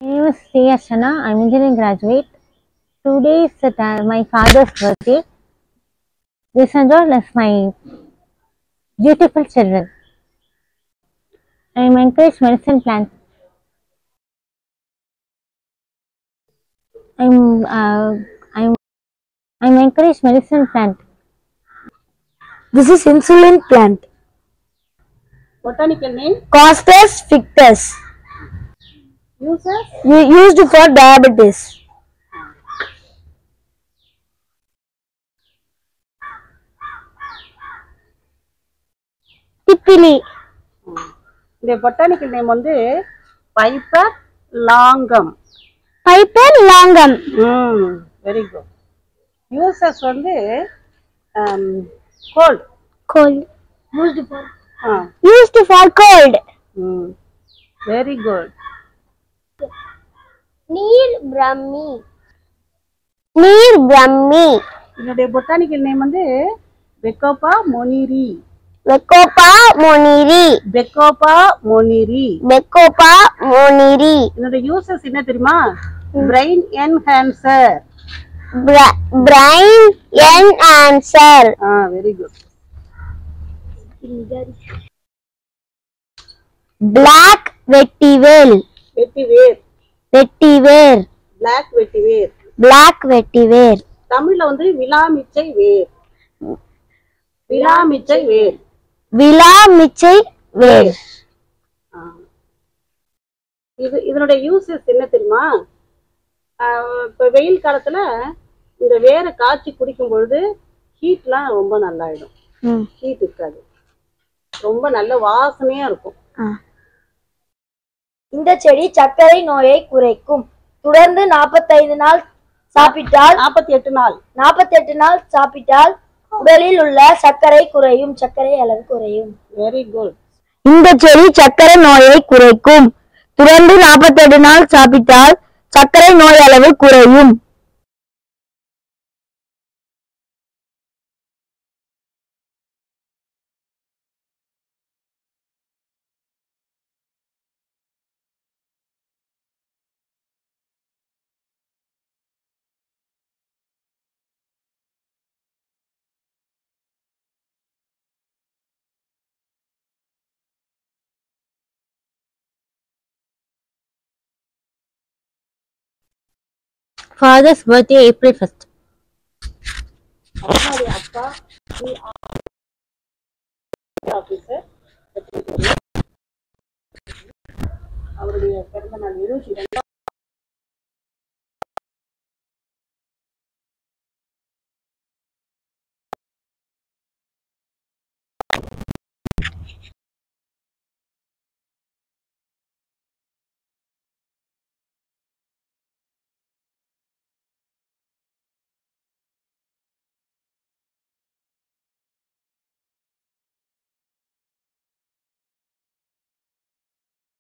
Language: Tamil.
My name is Sri Ashana. I'm engineering graduate. Today is my father's birthday. This and all is my beautiful children. I'm encourage medicine plant. I'm uh, I'm I'm encourage medicine plant. This is insulin plant. Botanical name? Costus ficus. Uses? Used for diabetes. Tipili. இந்த botanical name வந்து Piper longum. Piper longum. Very good. Uses வந்து cold. Cold. Used for cold. Very good. நீர் பிரம்மி. நீர் பிரம்மி. இதோட botanical name வந்து Bacopa moniri. Bacopa moniri. Bacopa moniri. Bacopa moniri. இதோட uses என்ன தெரியுமா? Brain enhancer. Brain enhancer. Very good. Black vetiver. Vetiver. Vetiver. Black vetiver. Black vetiver. தமிழ்ல வந்து விலாமிச்சை வேர். விலாமிச்சை வேர். விலாமிச்சை வேர். இதனுடைய யூசஸ் என்ன தெரியுமா? இப்ப வெயில் காலத்துல இந்த வேரை காய்ச்சி குடிக்கும் பொழுது ஹீட்லாம் ரொம்ப நல்லாயிடும். ஹீட் இருக்காது, ரொம்ப நல்ல வாசனையா இருக்கும். இந்த செடி சர்க்கரை நோயை குறைக்கும். தொடர்ந்து 45 நாள் சாப்பிட்டால் 48 நாள் சாப்பிட்டால் உடலில் உள்ள சர்க்கரை குறையும். சர்க்கரை அளவு குறையும். Very good. இந்த செடி சர்க்கரை நோயை குறைக்கும். தொடர்ந்து 48 நாள் சாப்பிட்டால் சர்க்கரை நோய் அளவு குறையும். Father's birthday April 1st. அப்பா ஆபீசர் அவருடைய பிறந்த நாள் 22.